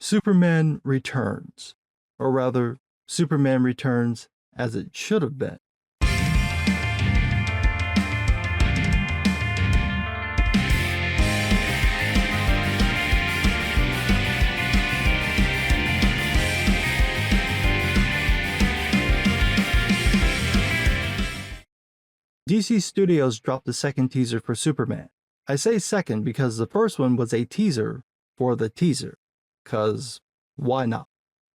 Superman Returns, or rather, Superman Returns as it should have been. DC Studios dropped the second teaser for Superman. I say second because the first one was a teaser for the teaser. 'Cause why not?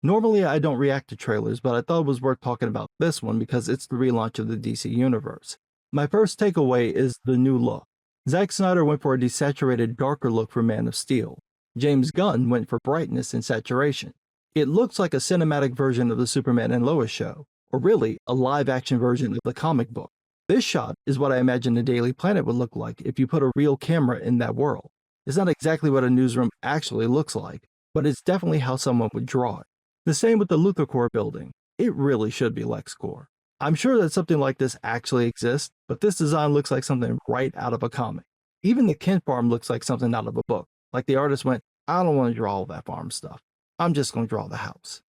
Normally I don't react to trailers, but I thought it was worth talking about this one because it's the relaunch of the DC Universe. My first takeaway is the new look. Zack Snyder went for a desaturated, darker look for Man of Steel. James Gunn went for brightness and saturation. It looks like a cinematic version of the Superman and Lois show, or really, a live-action version of the comic book. This shot is what I imagine the Daily Planet would look like if you put a real camera in that world. It's not exactly what a newsroom actually looks like, but it's definitely how someone would draw it. The same with the Luthor Corps building. It really should be LexCorp. I'm sure that something like this actually exists, but this design looks like something right out of a comic. Even the Kent farm looks like something out of a book, like the artist went, I don't want to draw all that farm stuff. I'm just going to draw the house.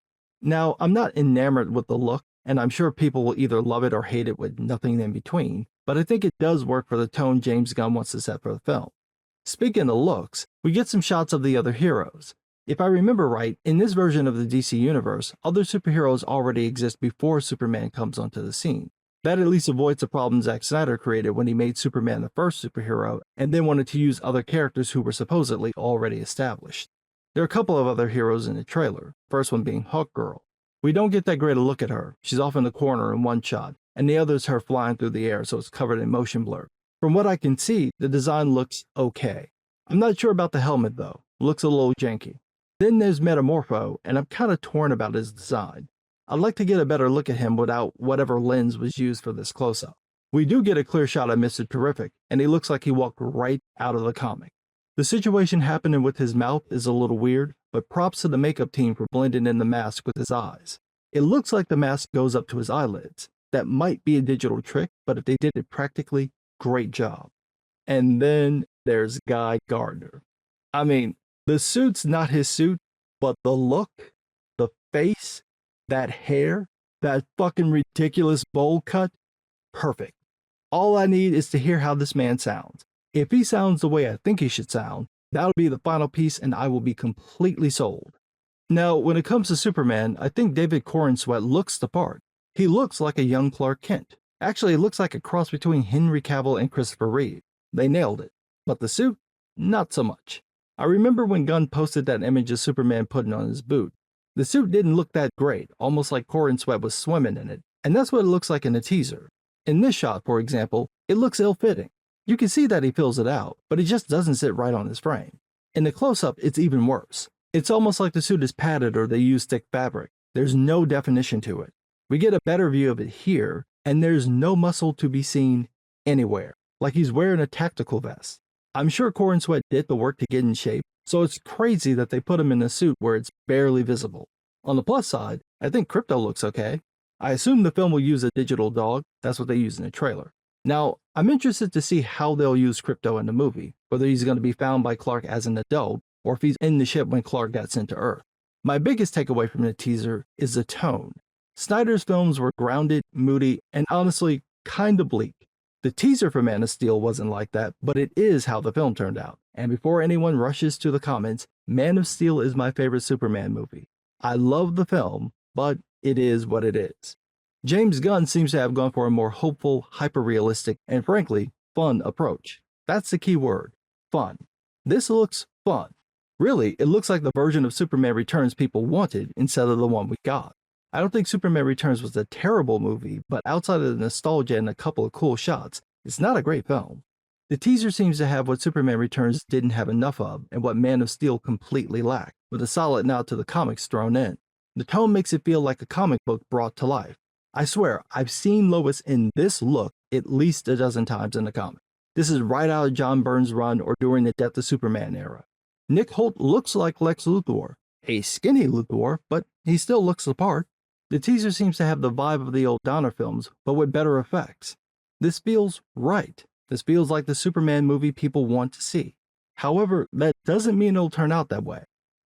Now, I'm not enamored with the look, and I'm sure people will either love it or hate it with nothing in between, but I think it does work for the tone James Gunn wants to set for the film. Speaking of looks, we get some shots of the other heroes. If I remember right, in this version of the DC Universe, other superheroes already exist before Superman comes onto the scene. That at least avoids the problem Zack Snyder created when he made Superman the first superhero and then wanted to use other characters who were supposedly already established. There are a couple of other heroes in the trailer, first one being Hawkgirl. We don't get that great a look at her. She's off in the corner in one shot, and the other is her flying through the air, so it's covered in motion blur. From what I can see, the design looks okay. I'm not sure about the helmet though. Looks a little janky. Then there's Metamorpho, and I'm kind of torn about his design. I'd like to get a better look at him without whatever lens was used for this close-up. We do get a clear shot of Mr. Terrific, and he looks like he walked right out of the comic. The situation happening with his mouth is a little weird, but props to the makeup team for blending in the mask with his eyes. It looks like the mask goes up to his eyelids. That might be a digital trick, but if they did it practically, great job. And then there's Guy Gardner. I mean, the suit's not his suit, but the look, the face, that hair, that fucking ridiculous bowl cut, perfect. All I need is to hear how this man sounds. If he sounds the way I think he should sound, that'll be the final piece and I will be completely sold. Now, when it comes to Superman, I think David Corenswet looks the part. He looks like a young Clark Kent. Actually, it looks like a cross between Henry Cavill and Christopher Reeve. They nailed it. But the suit? Not so much. I remember when Gunn posted that image of Superman putting on his boot. The suit didn't look that great, almost like Corenswet was swimming in it, and that's what it looks like in the teaser. In this shot, for example, it looks ill-fitting. You can see that he fills it out, but it just doesn't sit right on his frame. In the close-up, it's even worse. It's almost like the suit is padded or they use thick fabric. There's no definition to it. We get a better view of it here, and there's no muscle to be seen anywhere, like he's wearing a tactical vest. I'm sure Corenswet did the work to get in shape, so it's crazy that they put him in a suit where it's barely visible. On the plus side, I think Krypto looks okay. I assume the film will use a digital dog. That's what they use in the trailer. Now, I'm interested to see how they'll use Krypto in the movie, whether he's going to be found by Clark as an adult, or if he's in the ship when Clark got sent to Earth. My biggest takeaway from the teaser is the tone. Snyder's films were grounded, moody, and honestly, kinda bleak. The teaser for Man of Steel wasn't like that, but it is how the film turned out. And before anyone rushes to the comments, Man of Steel is my favorite Superman movie. I love the film, but it is what it is. James Gunn seems to have gone for a more hopeful, hyper-realistic, and frankly, fun approach. That's the key word, fun. This looks fun. Really, it looks like the version of Superman Returns people wanted instead of the one we got. I don't think Superman Returns was a terrible movie, but outside of the nostalgia and a couple of cool shots, it's not a great film. The teaser seems to have what Superman Returns didn't have enough of and what Man of Steel completely lacked, with a solid nod to the comics thrown in. The tone makes it feel like a comic book brought to life. I swear, I've seen Lois in this look at least a dozen times in the comic. This is right out of John Byrne's run or during the Death of Superman era. Nick Holt looks like Lex Luthor. A skinny Luthor, but he still looks the part. The teaser seems to have the vibe of the old Donner films, but with better effects. This feels right. This feels like the Superman movie people want to see. However, that doesn't mean it'll turn out that way.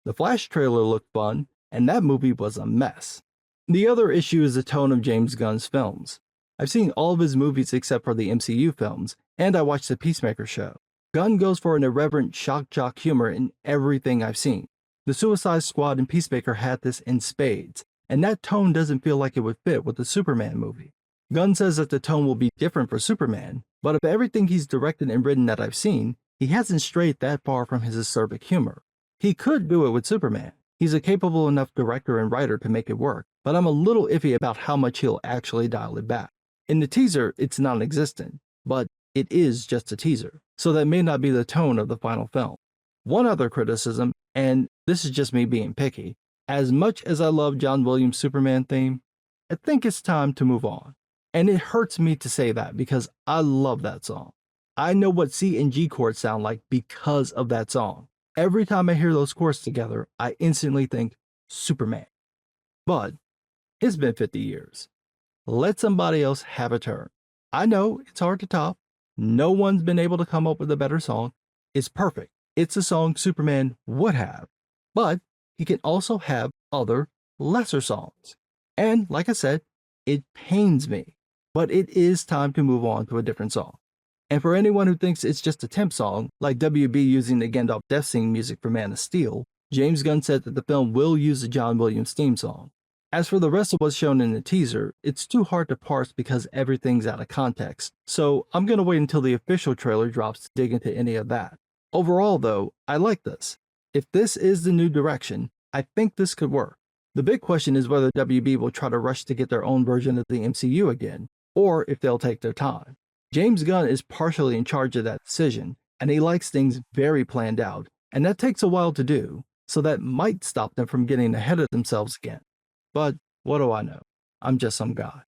The Flash trailer looked fun, and that movie was a mess. The other issue is the tone of James Gunn's films. I've seen all of his movies except for the MCU films, and I watched the Peacemaker show. Gunn goes for an irreverent shock jock humor in everything I've seen. The Suicide Squad and Peacemaker had this in spades, and that tone doesn't feel like it would fit with the Superman movie. Gunn says that the tone will be different for Superman, but of everything he's directed and written that I've seen, he hasn't strayed that far from his acerbic humor. He could do it with Superman. He's a capable enough director and writer to make it work, but I'm a little iffy about how much he'll actually dial it back. In the teaser, it's non-existent, but it is just a teaser, so that may not be the tone of the final film. One other criticism, and this is just me being picky, as much as I love John Williams' Superman theme, I think it's time to move on. And it hurts me to say that because I love that song. I know what C and G chords sound like because of that song. Every time I hear those chords together, I instantly think Superman. But it's been 50 years. Let somebody else have a turn. I know it's hard to top. No one's been able to come up with a better song. It's perfect. It's a song Superman would have. But he can also have other, lesser songs. And like I said, it pains me. But it is time to move on to a different song. And for anyone who thinks it's just a temp song, like WB using the Gandalf Death Sing music for Man of Steel, James Gunn said that the film will use the John Williams theme song. As for the rest of what's shown in the teaser, it's too hard to parse because everything's out of context, so I'm going to wait until the official trailer drops to dig into any of that. Overall though, I like this. If this is the new direction, I think this could work. The big question is whether WB will try to rush to get their own version of the MCU again, or if they'll take their time. James Gunn is partially in charge of that decision, and he likes things very planned out, and that takes a while to do, so that might stop them from getting ahead of themselves again. But what do I know? I'm just some guy.